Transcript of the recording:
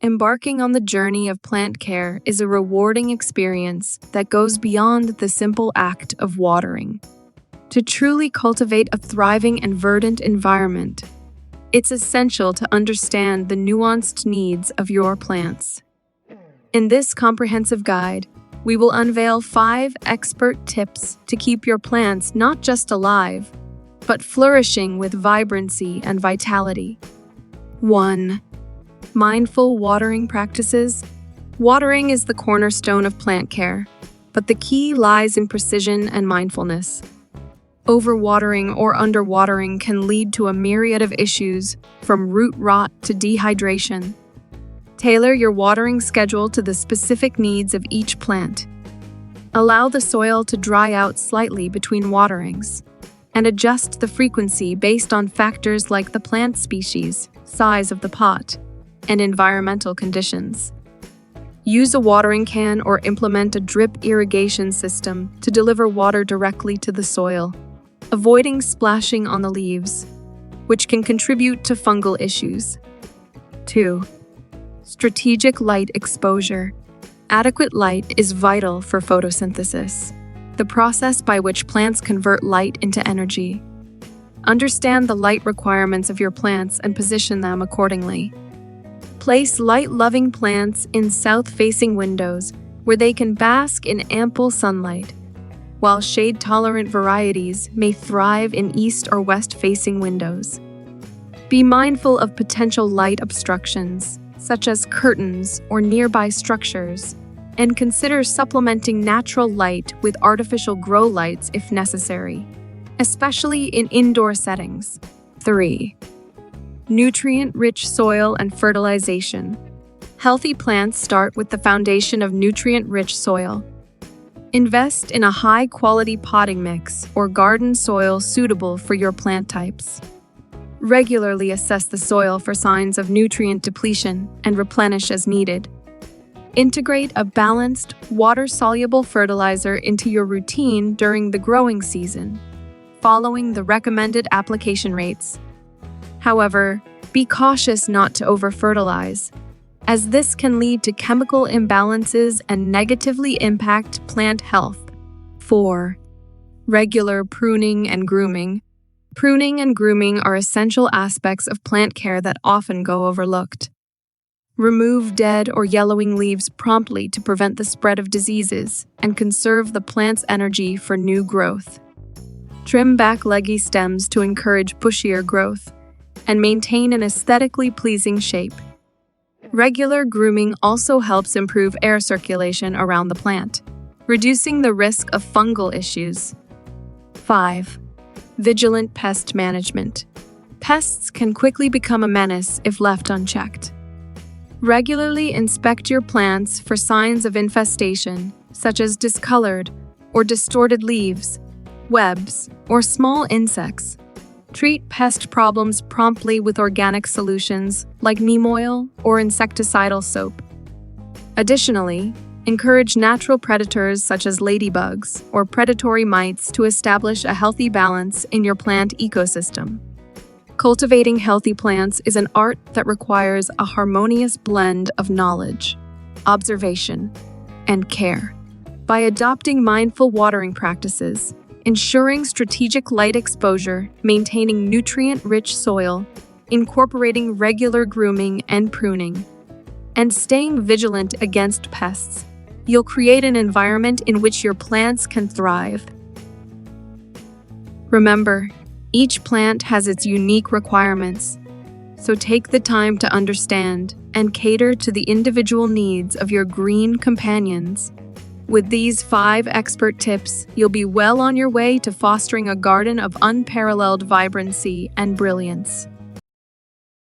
Embarking on the journey of plant care is a rewarding experience that goes beyond the simple act of watering. To truly cultivate a thriving and verdant environment, it's essential to understand the nuanced needs of your plants. In this comprehensive guide, we will unveil 5 expert tips to keep your plants not just alive, but flourishing with vibrancy and vitality. 1. Mindful watering practices. Watering is the cornerstone of plant care, but the key lies in precision and mindfulness. Overwatering or underwatering can lead to a myriad of issues, from root rot to dehydration. Tailor your watering schedule to the specific needs of each plant. Allow the soil to dry out slightly between waterings, and adjust the frequency based on factors like the plant species, size of the pot, and environmental conditions. Use a watering can or implement a drip irrigation system to deliver water directly to the soil, avoiding splashing on the leaves, which can contribute to fungal issues. 2. Strategic light exposure. Adequate light is vital for photosynthesis, the process by which plants convert light into energy. Understand the light requirements of your plants and position them accordingly. Place light-loving plants in south-facing windows where they can bask in ample sunlight, while shade-tolerant varieties may thrive in east or west-facing windows. Be mindful of potential light obstructions, such as curtains or nearby structures, and consider supplementing natural light with artificial grow lights if necessary, especially in indoor settings. 3. Nutrient-rich soil and fertilization. Healthy plants start with the foundation of nutrient-rich soil. Invest in a high-quality potting mix or garden soil suitable for your plant types. Regularly assess the soil for signs of nutrient depletion and replenish as needed. Integrate a balanced, water-soluble fertilizer into your routine during the growing season, following the recommended application rates. However, be cautious not to over-fertilize, as this can lead to chemical imbalances and negatively impact plant health. 4. Regular pruning and grooming. Pruning and grooming are essential aspects of plant care that often go overlooked. Remove dead or yellowing leaves promptly to prevent the spread of diseases and conserve the plant's energy for new growth. Trim back leggy stems to encourage bushier growth and maintain an aesthetically pleasing shape. Regular grooming also helps improve air circulation around the plant, reducing the risk of fungal issues. 5. Vigilant pest management. Pests can quickly become a menace if left unchecked. Regularly inspect your plants for signs of infestation, such as discolored or distorted leaves, webs, or small insects. Treat pest problems promptly with organic solutions like neem oil or insecticidal soap. Additionally, encourage natural predators such as ladybugs or predatory mites to establish a healthy balance in your plant ecosystem. Cultivating healthy plants is an art that requires a harmonious blend of knowledge, observation, and care. By adopting mindful watering practices, ensuring strategic light exposure, maintaining nutrient-rich soil, incorporating regular grooming and pruning, and staying vigilant against pests, you'll create an environment in which your plants can thrive. Remember, each plant has its unique requirements, so take the time to understand and cater to the individual needs of your green companions. With these 5 expert tips, you'll be well on your way to fostering a garden of unparalleled vibrancy and brilliance.